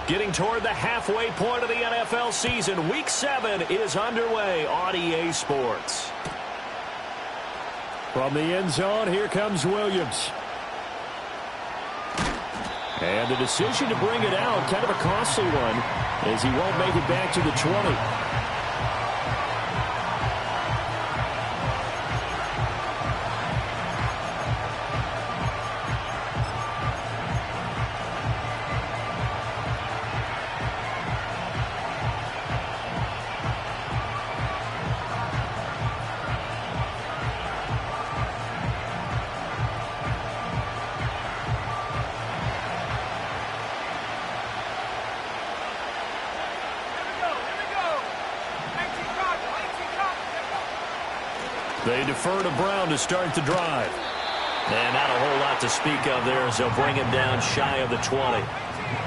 Getting toward the halfway point of the NFL season. Week 7 is underway on EA Sports. From the end zone, here comes Williams. And the decision to bring it out, kind of a costly one, as he won't make it back to the 20. They defer to Brown to start the drive. And not a whole lot to speak of there as they'll bring him down shy of the 20.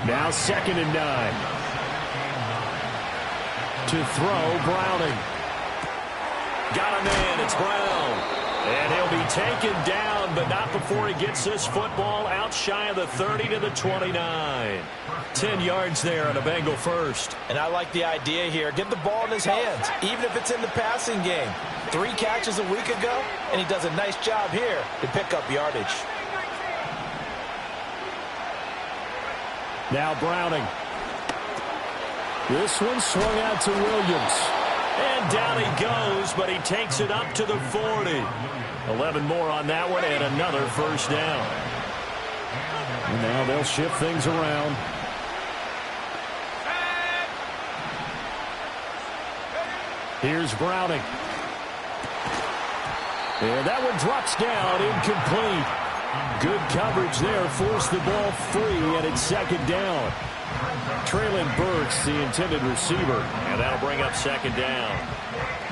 Now 2nd and 9. To throw, Browning. Got a man, it's Brown. And he'll be taken down, but not before he gets this football out shy of the 30 to the 29. 10 yards there on a Bengal first. And I like the idea here. Get the ball in his hands, even if it's in the passing game. 3 catches a week ago, and he does a nice job here to pick up yardage. Now Browning. This one swung out to Williams. And down he goes, but he takes it up to the 40. 11 more on that one, and another first down. And now they'll shift things around. Here's Browning. And that one drops down, incomplete. Good coverage there, forced the ball free, and it's 2nd down. Traylon Burks, the intended receiver. And that'll bring up 2nd down.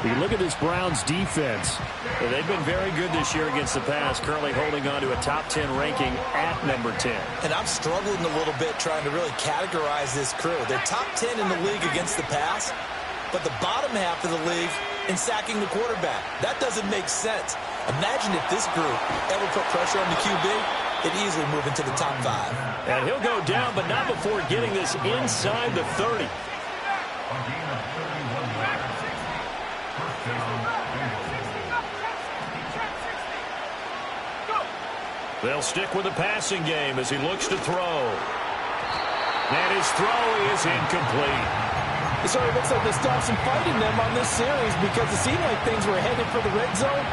You look at this Browns defense. They've been very good this year against the pass, currently holding on to a top 10 ranking at number 10. And I'm struggling a little bit trying to really categorize this crew. They're top 10 in the league against the pass, but the bottom half of the league in sacking the quarterback. That doesn't make sense. Imagine if this group ever put pressure on the QB, it'd easily move into the top 5. And he'll go down, but not before getting this inside the 30. They'll stick with the passing game as he looks to throw. And his throw is incomplete. It sort of looks like they stopped some fighting them on this series because it seemed like things were headed for the red zone.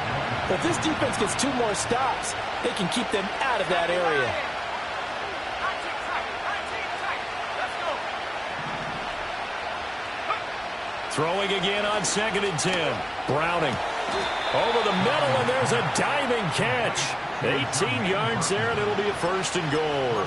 But if this defense gets 2 more stops, they can keep them out of that area. Throwing again on 2nd and 10. Browning over the middle, and there's a diving catch. 18 yards there, and it'll be a 1st and goal.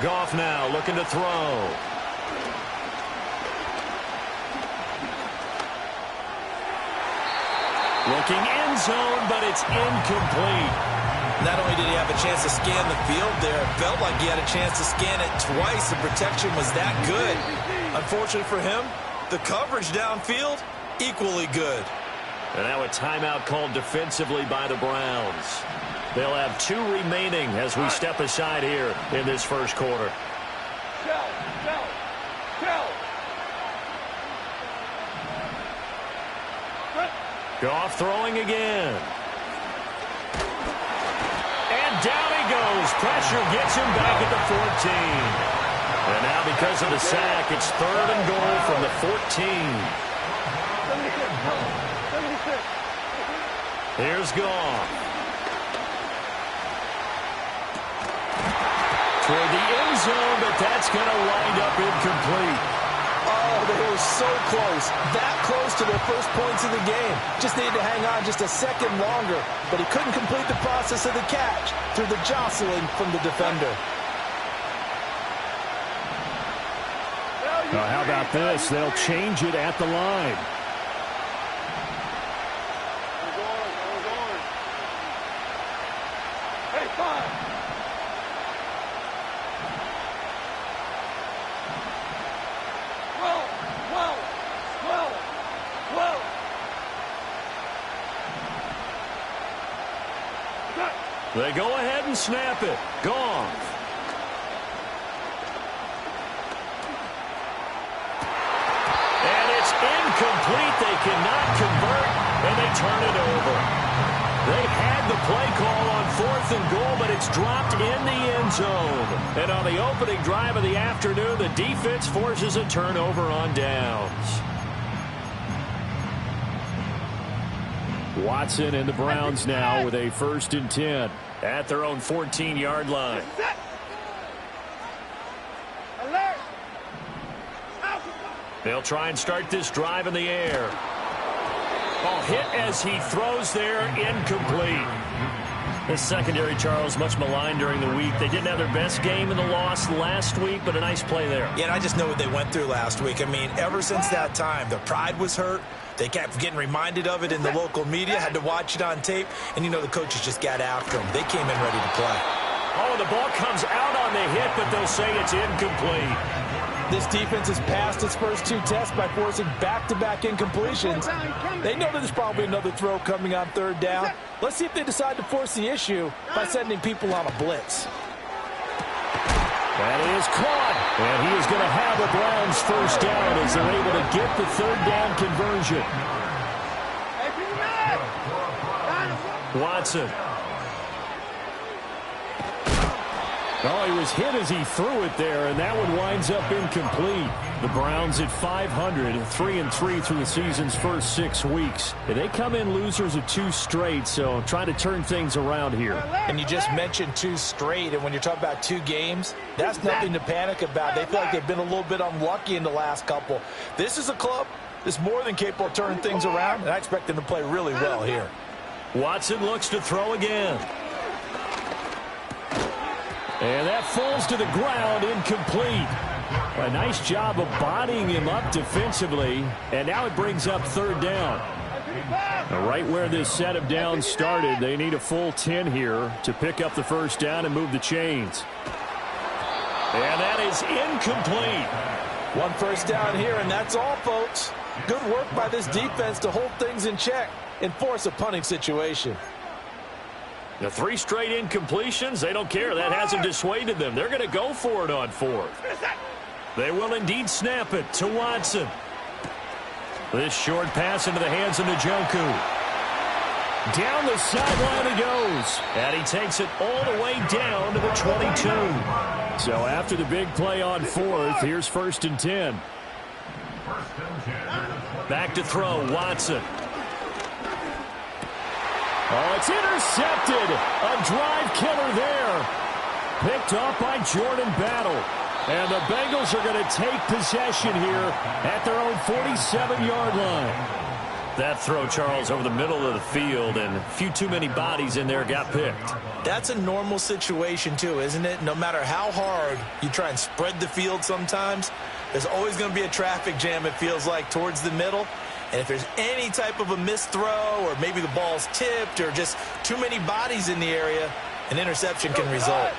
Goff now looking to throw. Looking end zone, but it's incomplete. Not only did he have a chance to scan the field there, it felt like he had a chance to scan it twice. The protection was that good. Unfortunately for him, the coverage downfield, equally good. And now a timeout called defensively by the Browns. They'll have 2 remaining as we step aside here in this first quarter. Goff throwing again. And down he goes. Pressure gets him back at the 14. And now because of the sack, it's 3rd and goal from the 14. Here's Goff. Toward the end zone, but that's going to wind up incomplete. Oh, they were so close. That close to their first points of the game. Just needed to hang on just a second longer, but he couldn't complete the process of the catch through the jostling from the defender. Now, how about this? They'll change it at the line. They go ahead and snap it. Gone. And it's incomplete. They cannot convert, and they turn it over. They had the play call on 4th and goal, but it's dropped in the end zone. And on the opening drive of the afternoon, the defense forces a turnover on downs. Watson and the Browns now with a 1st and 10. At their own 14-yard line. They'll try and start this drive in the air. Ball hit as he throws there, incomplete. This secondary, Charles, much maligned during the week. They didn't have their best game in the loss last week, but a nice play there. Yeah, and I just know what they went through last week. I mean, ever since that time, their pride was hurt. They kept getting reminded of it in the local media, had to watch it on tape, and you know the coaches just got after them. They came in ready to play. Oh, the ball comes out on the hit, but they'll say it's incomplete. This defense has passed its first 2 tests by forcing back-to-back incompletions. They know that there's probably another throw coming on 3rd down. Let's see if they decide to force the issue by sending people on a blitz. That is caught. And he is going to have the Browns 1st down as they're able to get the 3rd down conversion. Watson. Oh, he was hit as he threw it there, and that one winds up incomplete. The Browns at 500, 3-3 through the season's first 6 weeks. They come in losers of 2 straight, so trying to turn things around here. And you just mentioned 2 straight, and when you're talking about 2 games, that's nothing to panic about. They feel like they've been a little bit unlucky in the last couple. This is a club that's more than capable of turning things around, and I expect them to play really well here. Watson looks to throw again. And that falls to the ground, incomplete. A nice job of bodying him up defensively, and now it brings up 3rd down. Right where this set of downs started, they need a full 10 here to pick up the 1st down and move the chains. And that is incomplete. 1 first down here, and that's all, folks. Good work by this defense to hold things in check and force a punting situation. The 3 straight incompletions, they don't care. That hasn't dissuaded them. They're going to go for it on 4th. They will indeed snap it to Watson. This short pass into the hands of Njoku. Down the sideline he goes. And he takes it all the way down to the 22. So after the big play on 4th, here's 1st and 10. Back to throw, Watson. Oh, it's intercepted. A drive killer there. Picked off by Jordan Battle. And the Bengals are going to take possession here at their own 47-yard line. That throw, Charles, over the middle of the field, and a few too many bodies in there got picked. That's a normal situation, too, isn't it? No matter how hard you try and spread the field sometimes, there's always going to be a traffic jam, it feels like, towards the middle. And if there's any type of a missed throw or maybe the ball's tipped or just too many bodies in the area, an interception can result.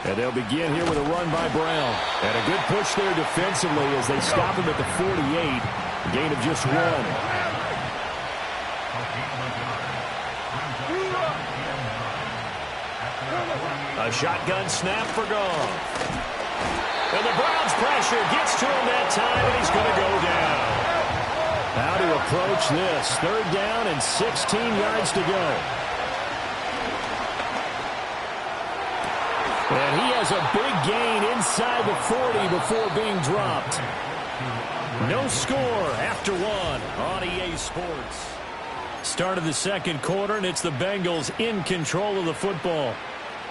And they'll begin here with a run by Brown. And a good push there defensively as they stop him at the 48. A gain of just 1. A shotgun snap for Goff. And the Browns' pressure gets to him that time, and he's going to go down. How to approach this. 3rd down and 16 yards to go. And he has a big gain inside the 40 before being dropped. No score after 1 on EA Sports. Start of the 2nd quarter, and it's the Bengals in control of the football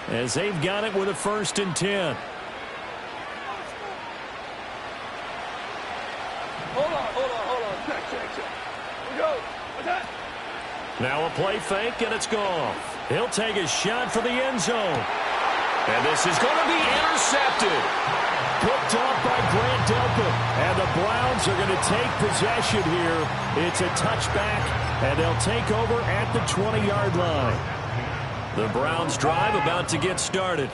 as they've got it with a 1st and 10. Now a play fake, and it's Goff. He'll take a shot for the end zone. And this is going to be intercepted. Picked off by Grant Delpit. And the Browns are going to take possession here. It's a touchback, and they'll take over at the 20-yard line. The Browns drive about to get started.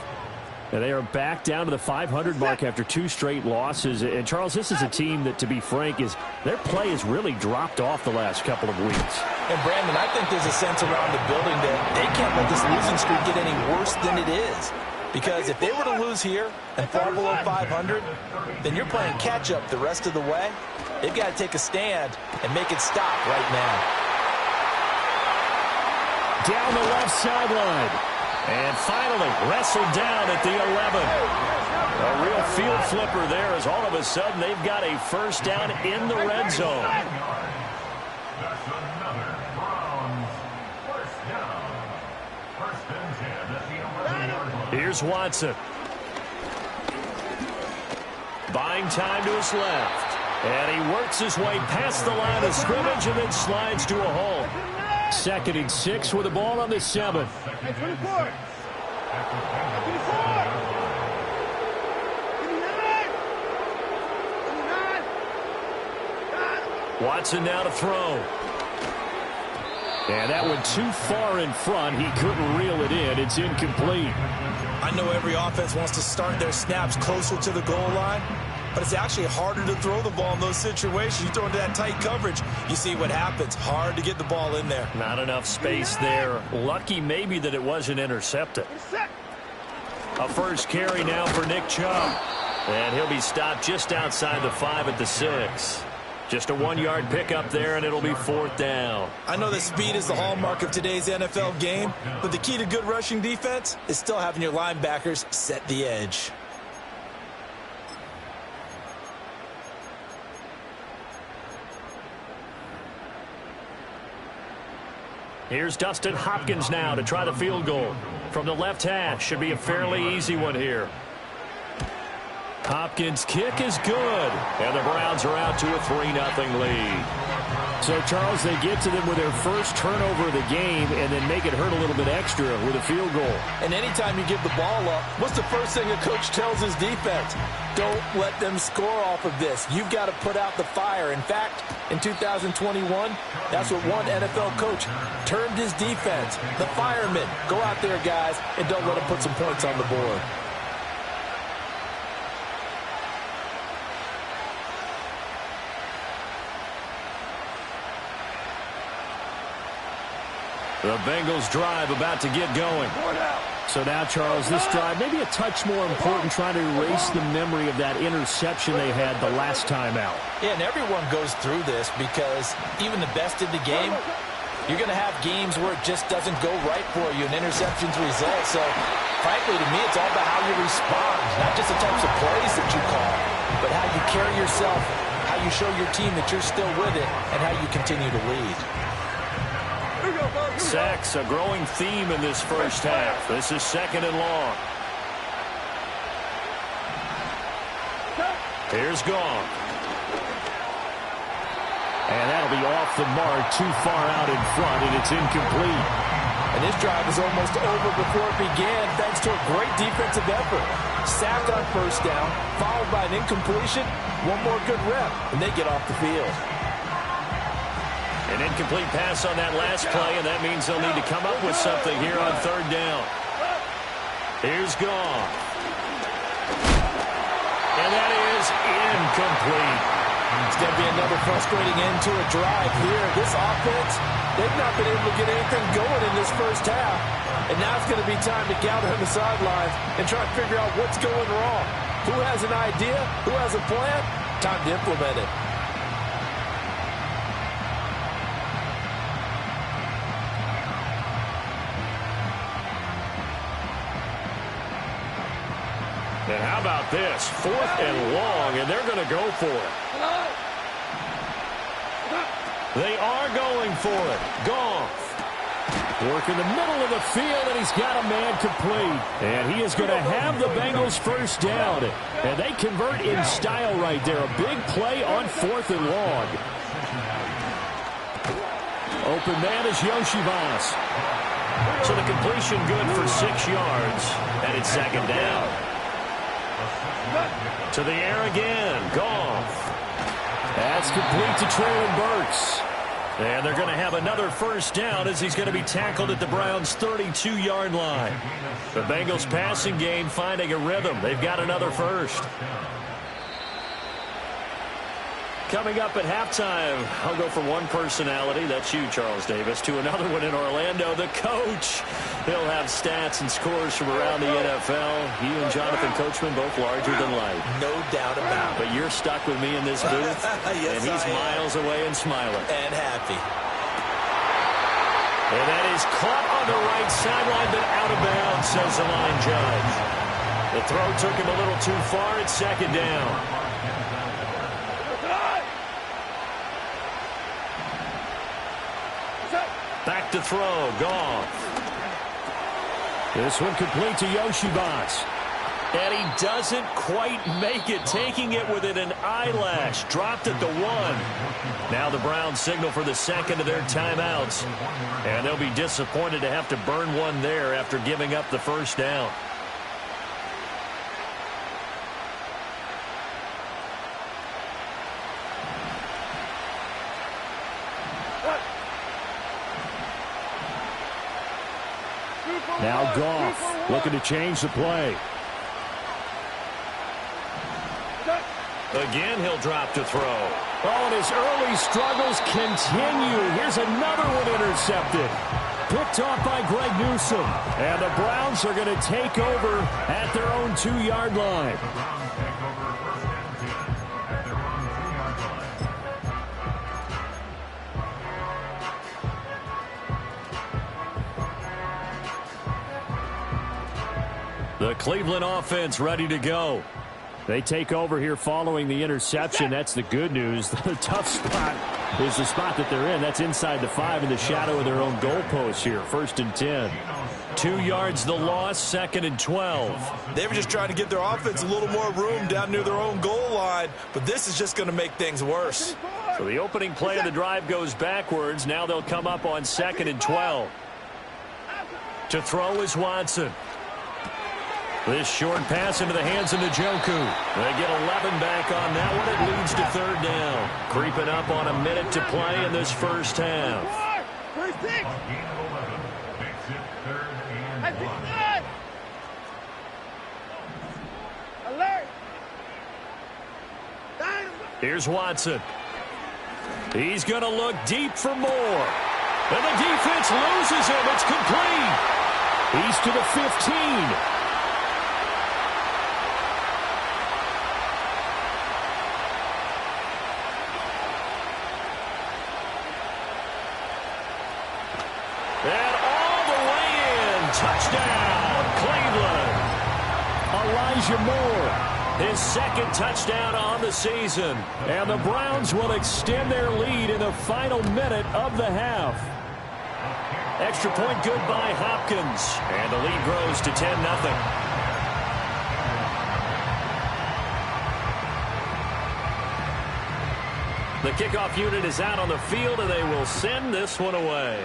And they are back down to the 500 mark after 2 straight losses. And, Charles, this is a team that, to be frank, their play has really dropped off the last couple of weeks. And, Brandon, I think there's a sense around the building that they can't let this losing streak get any worse than it is. Because if they were to lose here and fall below 500, then you're playing catch-up the rest of the way. They've got to take a stand and make it stop right now. Down the left sideline. And finally wrestled down at the 11. A real field flipper there as all of a sudden they've got a first down in the red zone. Here's Watson. Buying time to his left. And he works his way past the line of scrimmage and then slides to a halt. 2nd and 6 with the ball on the 7. Watson now to throw. And that went too far in front. He couldn't reel it in. It's incomplete. I know every offense wants to start their snaps closer to the goal line, but it's actually harder to throw the ball in those situations. You throw into that tight coverage, you see what happens. Hard to get the ball in there. Not enough space there. Lucky maybe that it wasn't intercepted. A first carry now for Nick Chubb. And he'll be stopped just outside the 5 at the 6. Just a 1-yard pickup there, and it'll be 4th down. I know that speed is the hallmark of today's NFL game, but the key to good rushing defense is still having your linebackers set the edge. Here's Dustin Hopkins now to try the field goal. From the left hash, should be a fairly easy one here. Hopkins' kick is good. And the Browns are out to a 3-0 lead. So, Charles, they get to them with their first turnover of the game and then make it hurt a little bit extra with a field goal. And anytime you give the ball up, what's the first thing a coach tells his defense? Don't let them score off of this. You've got to put out the fire. In fact, in 2021, that's what one NFL coach termed his defense. The firemen. Go out there, guys, and don't let them put some points on the board. The Bengals drive about to get going. So now, Charles, this drive maybe a touch more important, trying to erase the memory of that interception they had the last time out. Yeah, and everyone goes through this because even the best in the game, you're going to have games where it just doesn't go right for you, and interceptions result. So, frankly, to me, it's all about how you respond, not just the types of plays that you call, but how you carry yourself, how you show your team that you're still with it, and how you continue to lead. Sacks, a growing theme in this first half. This is 2nd and long. Here's Goff. And that'll be off the mark, too far out in front, and it's incomplete. And this drive is almost over before it began thanks to a great defensive effort. Sack on first down, followed by an incompletion, one more good rep, and they get off the field. An incomplete pass on that last play, and that means they'll need to come up with something here on 3rd down. Here's Goff. And that is incomplete. It's going to be another frustrating end to a drive here. This offense, they've not been able to get anything going in this first half. And now it's going to be time to gather on the sidelines and try to figure out what's going wrong. Who has an idea? Who has a plan? Time to implement it. And how about this? 4th and long, and they're going to go for it. They are going for it. Goff. Work in the middle of the field, and he's got a man complete. And he is going to have the Bengals first down. And they convert in style right there. A big play on 4th and long. Open man is Yoshivas. So the completion good for 6 yards, and it's 2nd down. To the air again. Goff. That's complete to Traylon Burks. And they're going to have another first down as he's going to be tackled at the Browns' 32-yard line. The Bengals passing game finding a rhythm. They've got another first. Coming up at halftime, I'll go from one personality, that's you, Charles Davis, to another one in Orlando, the coach. He'll have stats and scores from around the NFL. You and Jonathan Coachman both larger than life. No doubt about it. But you're stuck with me in this booth, yes, and he's miles away and smiling. And happy. And that is caught on the right sideline, but out of bounds, says the line judge. The throw took him a little too far. It's second down. Back to throw, Goff. This one complete to Yoshibas. And he doesn't quite make it, taking it within an eyelash. Dropped at the 1. Now the Browns signal for the second of their timeouts. And they'll be disappointed to have to burn one there after giving up the first down. Now Goff looking to change the play. Again, he'll drop to throw. Oh, and his early struggles continue. Here's another one intercepted. Picked off by Greg Newsome. And the Browns are going to take over at their own 2-yard line. The Cleveland offense ready to go. They take over here following the interception. That's the good news. The tough spot is the spot that they're in. That's inside the 5 in the shadow of their own goalpost here. 1st and 10. 2 yards the loss, 2nd and 12. They were just trying to give their offense a little more room down near their own goal line, but this is just going to make things worse. So the opening play of the drive goes backwards. Now they'll come up on 2nd and 12. To throw is Watson. This short pass into the hands of Njoku. They get 11 back on that one. It leads to 3rd down. Creeping up on a minute to play in this first half. Here's Watson. He's going to look deep for more. And the defense loses him. It's complete. He's to the 15. And all the way in. Touchdown, Cleveland. Elijah Moore. His 2nd touchdown on the season. And the Browns will extend their lead in the final minute of the half. Extra point good by Hopkins. And the lead grows to 10-0. The kickoff unit is out on the field, and they will send this one away.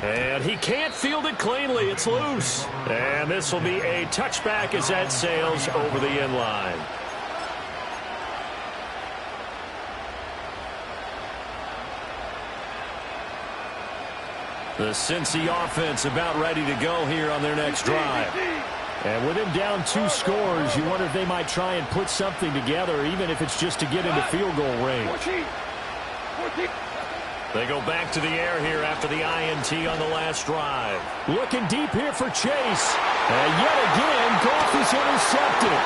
And he can't field it cleanly. It's loose. And this will be a touchback as that sails over the end line. The Cincy offense about ready to go here on their next drive. And with him down 2 scores, you wonder if they might try and put something together, even if it's just to get into field goal range. They go back to the air here after the INT on the last drive. Looking deep here for Chase. And yet again, Goff is intercepted.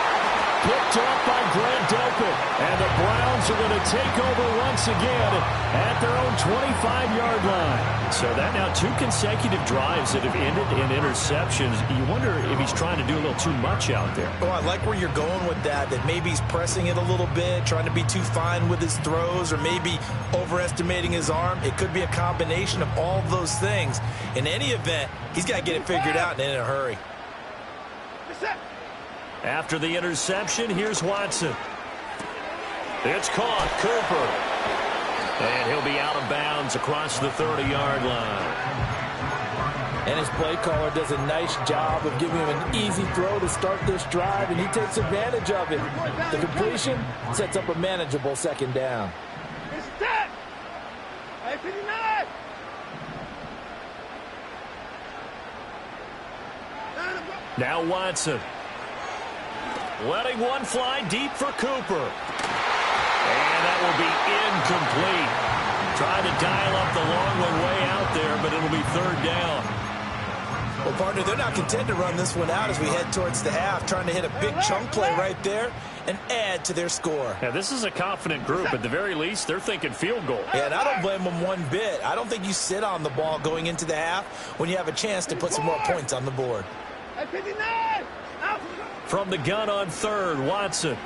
Picked off by Grant Delpit. And the Browns are going to take over once again at their own 25-yard line. So that now 2 consecutive drives that have ended in interceptions. You wonder if he's trying to do a little too much out there. Oh, I like where you're going with that maybe he's pressing it a little bit, trying to be too fine with his throws, or maybe overestimating his arm. It could be a combination of all of those things. In any event, he's got to get it figured out and in a hurry. After the interception, here's Watson. It's caught. Cooper. And he'll be out of bounds across the 30-yard line. And his play caller does a nice job of giving him an easy throw to start this drive, and he takes advantage of it. The completion sets up a manageable 2nd down. Now Watson. Letting one fly deep for Cooper. And that will be incomplete. Trying to dial up the long one way out there, but it'll be third down. Well, partner, they're not content to run this one out as we head towards the half, trying to hit a big chunk play right there and add to their score. Yeah, this is a confident group. At the very least, they're thinking field goal. Yeah, and I don't blame them one bit. I don't think you sit on the ball going into the half when you have a chance to put some more points on the board. From the gun on third, Watson.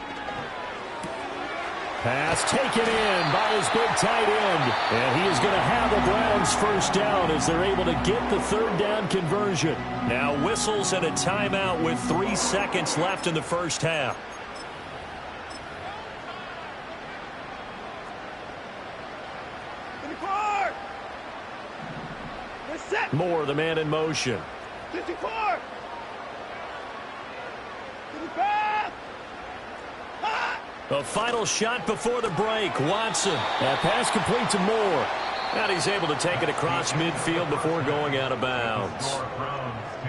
Pass taken in by his big tight end. And he is going to have the Browns first down as they're able to get the third down conversion. Now whistles and a timeout with 3 seconds left in the first half. Moore, the man in motion. A final shot before the break. Watson. That pass complete to Moore. And he's able to take it across midfield before going out of bounds.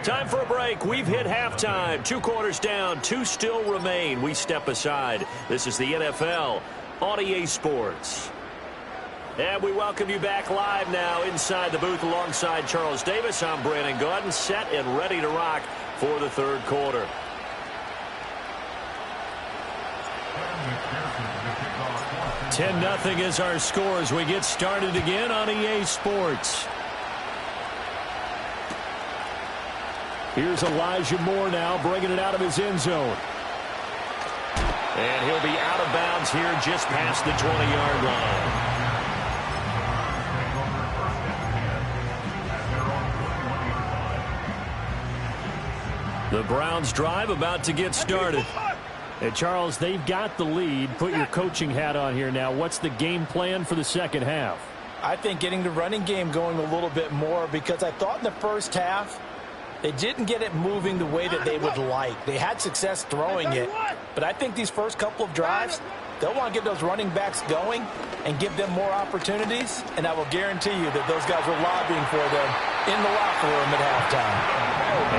Time for a break. We've hit halftime. 2 quarters down. 2 still remain. We step aside. This is the NFL on EA Sports. And we welcome you back live now inside the booth alongside Charles Davis. I'm Brandon Gaudin, set and ready to rock for the third quarter. Ten 0 is our score as we get started again on EA Sports. Here's Elijah Moore now bringing it out of his end zone. And he'll be out of bounds here just past the 20-yard line. The Browns drive about to get started. Hey, Charles, they've got the lead. Put your coaching hat on here now. What's the game plan for the second half? I think getting the running game going a little bit more, because I thought in the first half they didn't get it moving the way that they would like. They had success throwing it, but I think these first couple of drives, they'll want to get those running backs going and give them more opportunities, and I will guarantee you that those guys were lobbying for them in the locker room at halftime.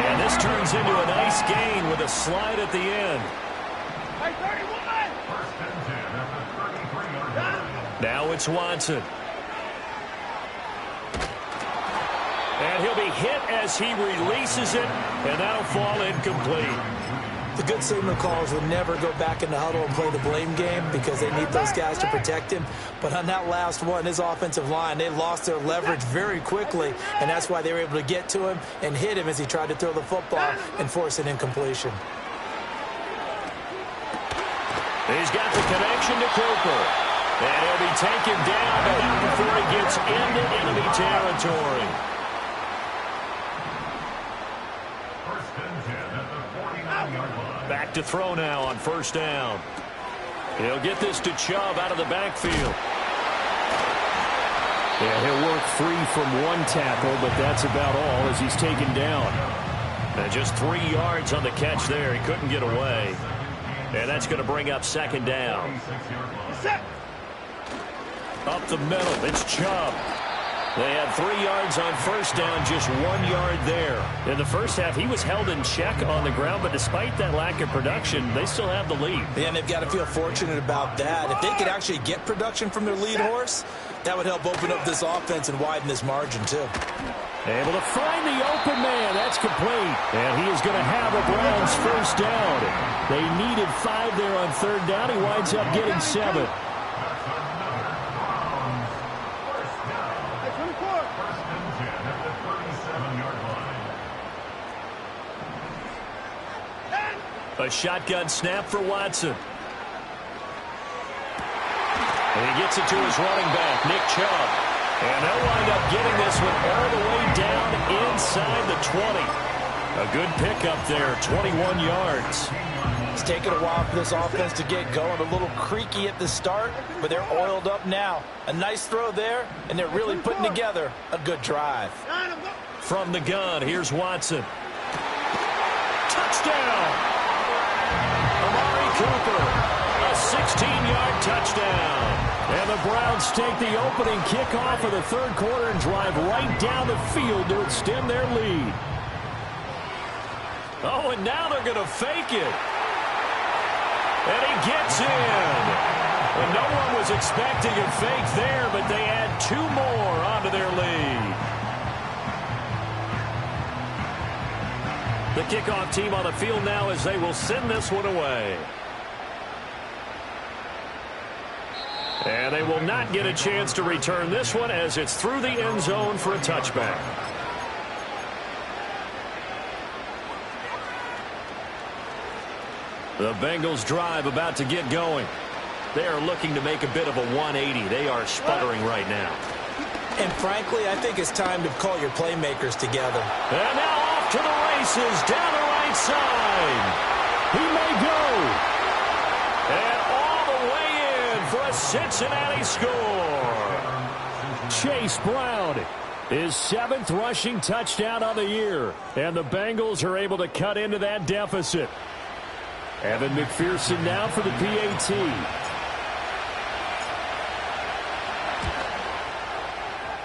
And this turns into a nice gain with a slide at the end. Now it's Watson. And he'll be hit as he releases it, and that'll fall incomplete. The good signal callers will never go back in the huddle and play the blame game because they need those guys to protect him. But on that last one, his offensive line, they lost their leverage very quickly, and that's why they were able to get to him and hit him as he tried to throw the football and force an incompletion. He's got the connection to Cooper. And he'll be taken down, but not before he gets into enemy territory. Back to throw now on first down. He'll get this to Chubb out of the backfield. Yeah, he'll work free from one tackle, but that's about all as he's taken down. And just 3 yards on the catch there. He couldn't get away. And that's going to bring up second down. Up the middle, it's Chubb. They had 3 yards on first down, just 1 yard there. In the first half, he was held in check on the ground, but despite that lack of production, they still have the lead. Yeah, and they've got to feel fortunate about that. If they could actually get production from their lead horse, that would help open up this offense and widen this margin, too. Able to find the open man. That's complete. And he is going to have a Browns first down. They needed 5 there on third down. He winds up getting 7. A shotgun snap for Watson. And he gets it to his running back, Nick Chubb. And they'll wind up getting this one all the way down inside the 20. A good pickup there, 21 yards. It's taken a while for this offense to get going. A little creaky at the start, but they're oiled up now. A nice throw there, and they're really putting together a good drive. From the gun, here's Watson. Touchdown! Amari Cooper, a 16-yard touchdown. And the Browns take the opening kickoff of the third quarter and drive right down the field to extend their lead. Oh, and now they're going to fake it. And he gets in. And no one was expecting a fake there, but they add 2 more onto their lead. The kickoff team on the field now as they will send this one away. And they will not get a chance to return this one as it's through the end zone for a touchback. The Bengals drive about to get going. They are looking to make a bit of a 180. They are sputtering right now. And frankly, I think it's time to call your playmakers together. And now off to the races down the right side. He may go. And all the way in for a Cincinnati score. Chase Brown, his 7th rushing touchdown on the year. And the Bengals are able to cut into that deficit. Evan McPherson now for the PAT.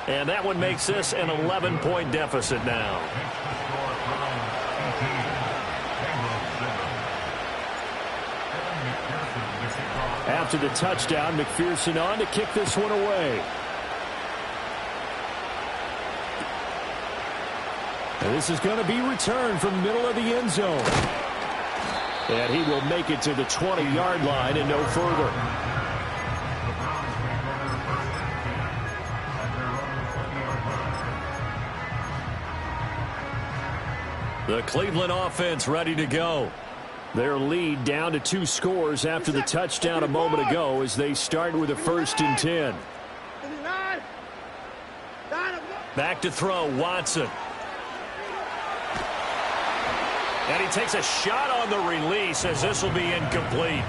And that one makes this an 11-point deficit now. After the touchdown, McPherson on to kick this one away. And this is going to be returned from the middle of the end zone. And he will make it to the 20-yard line and no further. The Cleveland offense ready to go. Their lead down to 2 scores after the touchdown a moment ago as they start with a 1st and 10. Back to throw, Watson. And he takes a shot on the release as this will be incomplete.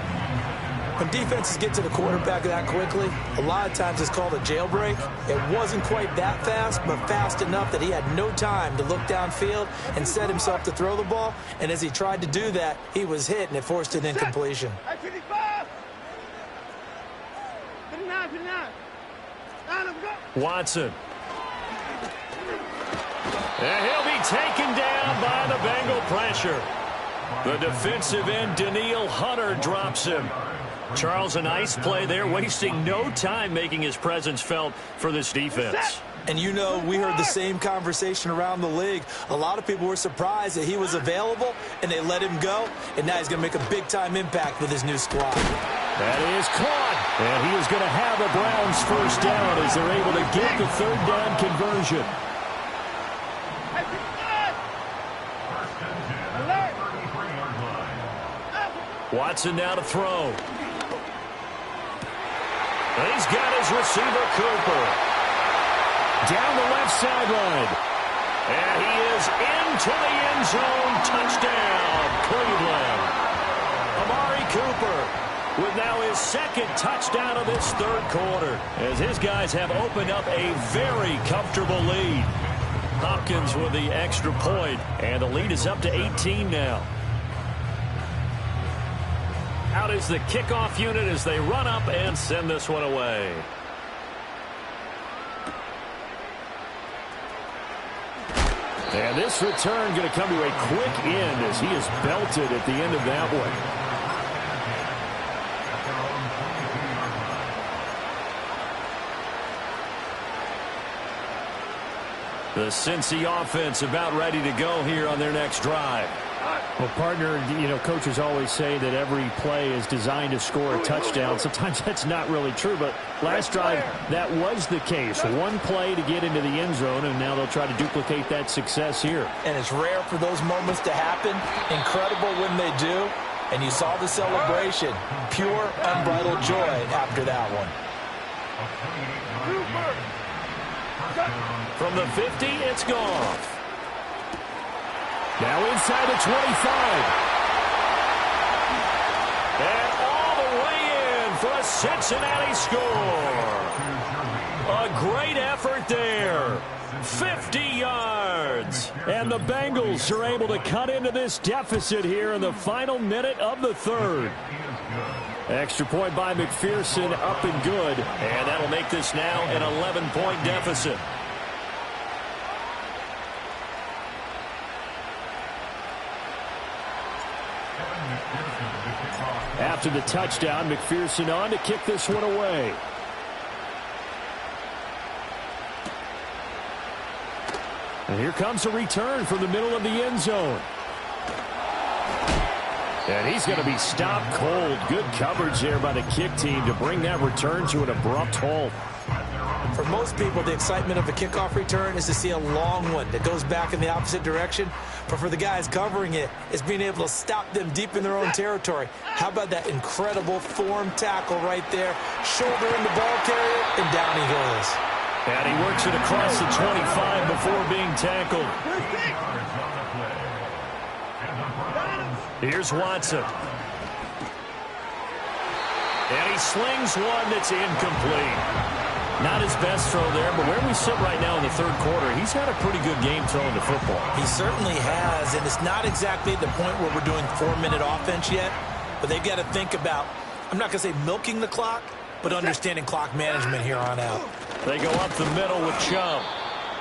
When defenses get to the quarterback that quickly, a lot of times it's called a jailbreak. It wasn't quite that fast, but fast enough that he had no time to look downfield and set himself to throw the ball. And as he tried to do that, he was hit, and it forced an incompletion. Watson. And he'll be taken down by the Bengal pressure. The defensive end, Daniil Hunter, drops him. Charles, a nice play there, wasting no time making his presence felt for this defense. And you know, we heard the same conversation around the league. A lot of people were surprised that he was available, and they let him go. And now he's going to make a big-time impact with his new squad. That is caught. And he is going to have the Browns first down as they're able to get the 3rd down conversion. Watson now to throw. And he's got his receiver, Cooper. Down the left sideline. And he is into the end zone. Touchdown, Cleveland. Amari Cooper with now his 2nd touchdown of this 3rd quarter, as his guys have opened up a very comfortable lead. Hopkins with the extra point, and the lead is up to 18 now. Out is the kickoff unit as they run up and send this one away. And this return going to come to a quick end as he is belted at the end of that one. The Cincy offense about ready to go here on their next drive. Well, partner, you know, coaches always say that every play is designed to score a touchdown. Sometimes that's not really true, but last drive, that was the case. One play to get into the end zone, and now they'll try to duplicate that success here. And it's rare for those moments to happen. Incredible when they do. And you saw the celebration. Pure, unbridled joy after that one. From the 50, it's Goff. Now inside the 25. And all the way in for a the Cincinnati score. A great effort there. 50 yards. And the Bengals are able to cut into this deficit here in the final minute of the third. Extra point by McPherson, up and good. And that'll make this now an 11-point deficit. After the touchdown, McPherson on to kick this one away. And here comes a return from the middle of the end zone. And he's going to be stopped cold. Good coverage there by the kick team to bring that return to an abrupt halt. For most people, the excitement of a kickoff return is to see a long one that goes back in the opposite direction. But for the guys covering it, it's being able to stop them deep in their own territory. How about that incredible form tackle right there? Shoulder in the ball carrier, and down he goes. And he works it across the 25 before being tackled. Here's Watson. And he slings one that's incomplete. Not his best throw there, but where we sit right now in the third quarter, he's had a pretty good game throwing the football. He certainly has, and it's not exactly the point where we're doing 4-minute offense yet, but they've got to think about, I'm not going to say milking the clock, but understanding clock management here on out. They go up the middle with Chubb.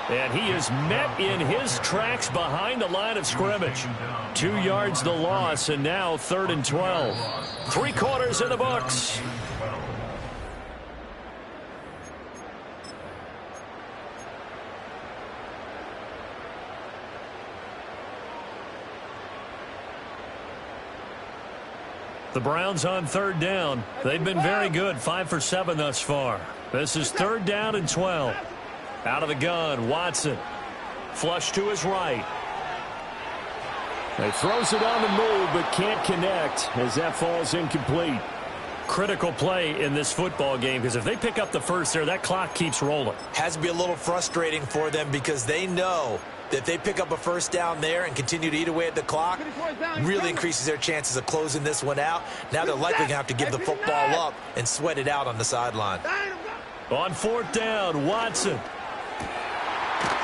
And he is met in his tracks behind the line of scrimmage. 2 yards the loss, and now 3rd and 12. 3 quarters in the books. The Browns on 3rd down. They've been very good, 5 for 7 thus far. This is 3rd down and 12. Out of the gun, Watson. Flush to his right. He throws it on the move, but can't connect as that falls incomplete. Critical play in this football game, because if they pick up the first there, that clock keeps rolling. Has to be a little frustrating for them because they know that if they pick up a first down there and continue to eat away at the clock, really increases their chances of closing this one out. Now they're likely going to have to give the football up and sweat it out on the sideline. On 4th down, Watson.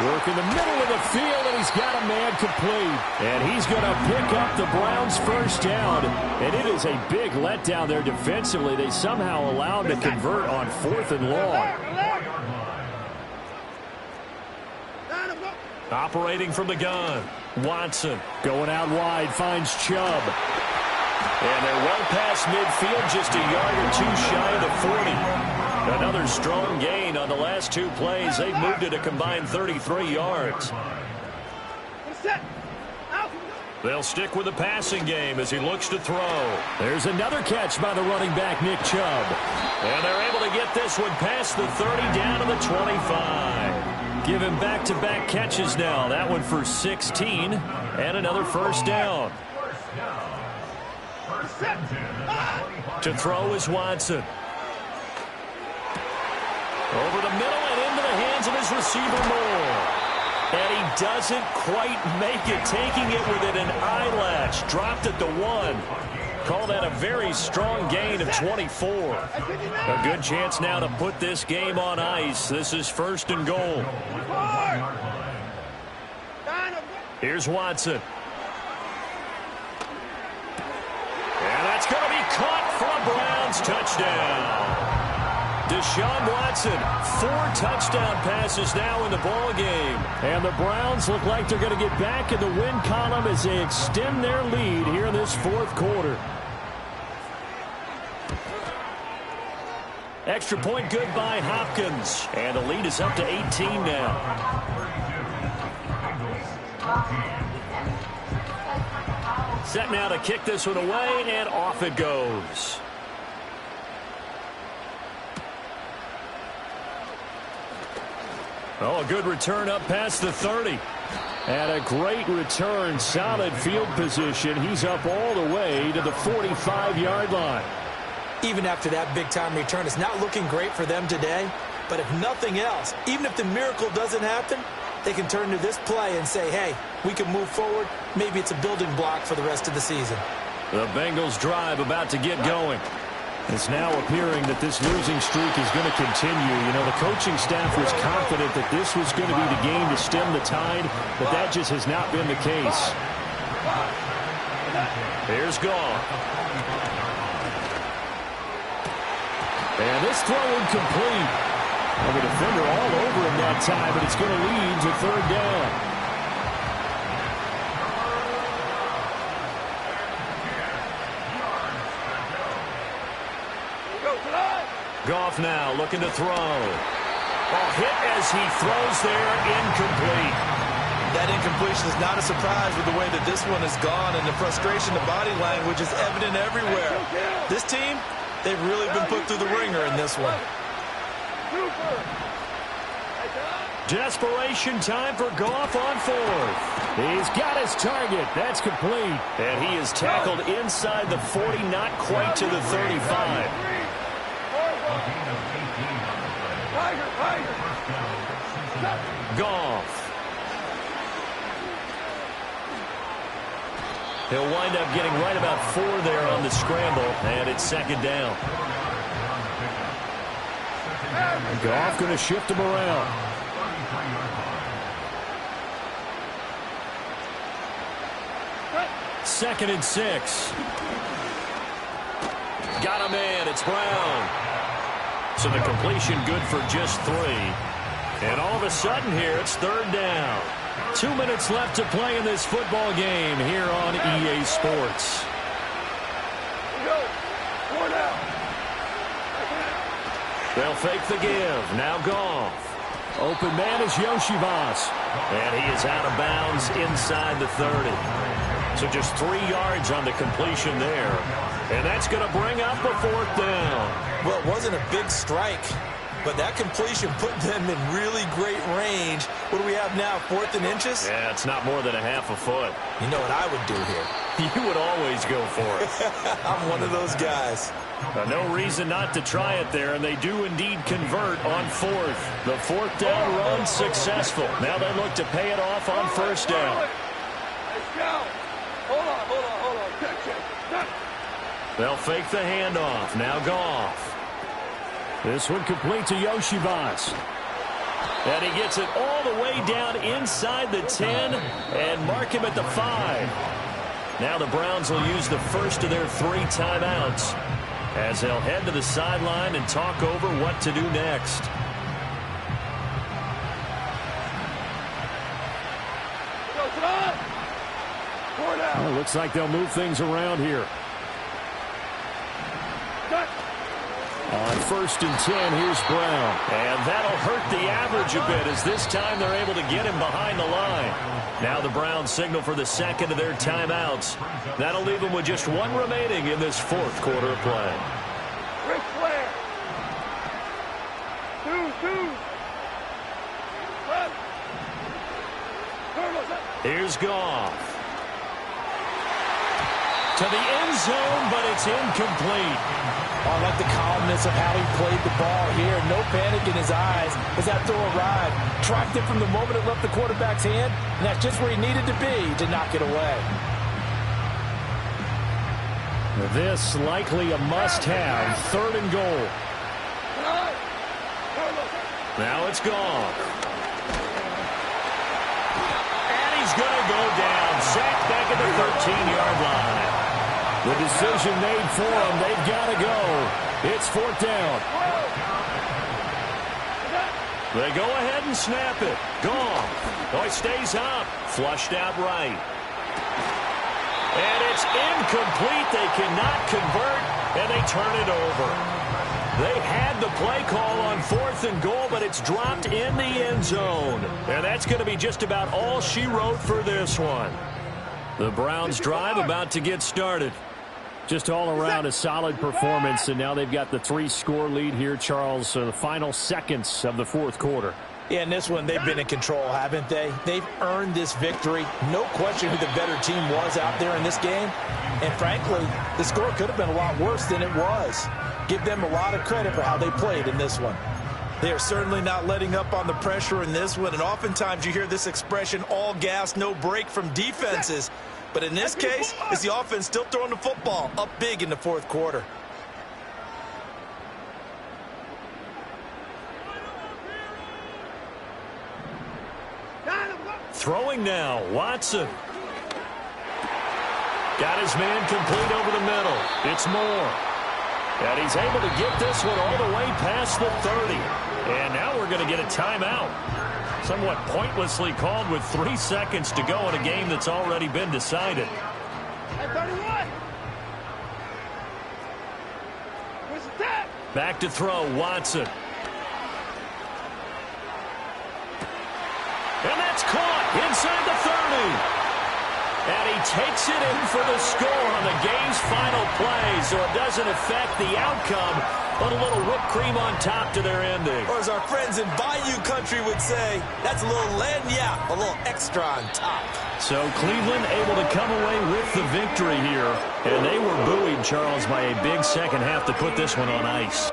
Work in the middle of the field, and he's got a man complete. And he's going to pick up the Browns' first down. And it is a big letdown there defensively. They somehow allowed him to convert on 4th and long. Operating from the gun, Watson. Going out wide, finds Chubb. And they're well past midfield, just a yard or two shy of the 40. Another strong gain on the last 2 plays. They've moved it a combined 33 yards. They'll stick with the passing game as he looks to throw. There's another catch by the running back, Nick Chubb. And they're able to get this one past the 30 down to the 25. Give him back-to-back catches now. That one for 16 and another first down. To throw is Watson. Over the middle and into the hands of his receiver Moore. And he doesn't quite make it, taking it within an eyelash. Dropped at the 1. Call that a very strong gain of 24. A good chance now to put this game on ice. This is 1st and goal. Here's Watson. And that's going to be caught for a Browns touchdown. Deshaun Watson, 4 touchdown passes now in the ball game. And the Browns look like they're going to get back in the win column as they extend their lead here in this 4th quarter. Extra point good by Hopkins. And the lead is up to 18 now. Set now to kick this one away, and off it goes. Oh, a good return up past the 30. And a great return, solid field position. He's up all the way to the 45-yard line. Even after that big-time return, it's not looking great for them today. But if nothing else, even if the miracle doesn't happen, they can turn to this play and say, hey, we can move forward. Maybe it's a building block for the rest of the season. The Bengals drive about to get going. It's now appearing that this losing streak is going to continue. You know, the coaching staff was confident that this was going to be the game to stem the tide, but that just has not been the case. Here's Goff. And this throw incomplete. Well, the defender all over him that time, but it's going to lead to third down. Goff now looking to throw. Ball hit as he throws there, incomplete. That incompletion is not a surprise with the way that this one has gone, and the frustration, the body language is evident everywhere. This team, they've really been put through the ringer in this one. Desperation time for Goff on fourth. He's got his target. That's complete. And he is tackled inside the 40, not quite to the 35. Goff. He'll wind up getting right about 4 there on the scramble, and it's second down. Goff going to shift him around. Second and 6. Got him in. It's Brown. So the completion good for just 3. And all of a sudden here, it's third down. 2 minutes left to play in this football game here on EA Sports. They'll fake the give. Now Goff. Open man is Yoshivas. And he is out of bounds inside the 30. So just 3 yards on the completion there. And that's going to bring up a fourth down. Well, it wasn't a big strike, but that completion put them in really great range. What do we have now, 4th and inches? Yeah, it's not more than a half a foot. You know what I would do here? You would always go for it. I'm one of those guys. No reason not to try it there, and they do indeed convert on 4th. The 4th down run successful. Now they look to pay it off on first down. Hold on. They'll fake the handoff. Now Goff. This one complete to Yoshivas. And he gets it all the way down inside the 10 and mark him at the 5. Now the Browns will use the first of their 3 timeouts as they'll head to the sideline and talk over what to do next. Well, looks like they'll move things around here. On 1st and 10, here's Brown. And that'll hurt the average a bit as this time they're able to get him behind the line. Now the Browns signal for the second of their timeouts. That'll leave them with just 1 remaining in this 4th quarter of play. Ric Flair. 2. Here's Goff. To the end zone, but it's incomplete. I like the calmness of how he played the ball here. No panic in his eyes as that throw arrived. Tracked it from the moment it left the quarterback's hand, and that's just where he needed to be to knock it away. This likely a must-have. 3rd and goal. Now it's Goff. And he's going to go down. Sacked back at the 13-yard line. The decision made for them. They've got to go. It's 4th down. They go ahead and snap it. Goff. Oh, he stays up. Flushed out right. And it's incomplete. They cannot convert, and they turn it over. They had the play call on 4th and goal, but it's dropped in the end zone. And that's going to be just about all she wrote for this one. The Browns drive about to get started. Just all around a solid performance, and now they've got the 3-score lead here, Charles. So the final seconds of the 4th quarter. Yeah, in this one, they've been in control, haven't they? They've earned this victory. No question who the better team was out there in this game. And frankly, the score could have been a lot worse than it was. Give them a lot of credit for how they played in this one. They are certainly not letting up on the pressure in this one, and oftentimes you hear this expression, all gas, no break from defenses. But in this case, it's the offense still throwing the football up big in the 4th quarter. Throwing now, Watson. Got his man complete over the middle. It's Moore. And he's able to get this one all the way past the 30. And now we're going to get a timeout. Somewhat pointlessly called with 3 seconds to go in a game that's already been decided. At 31. Where's the tap? Back to throw, Watson. And that's caught inside the 30. And he takes it in for the score on the game's final play, so it doesn't affect the outcome, but a little whipped cream on top to their ending. Or as our friends in Bayou country would say, that's a little lagniappe, a little extra on top. So Cleveland able to come away with the victory here, and they were buoyed, Charles, by a big second half to put this one on ice.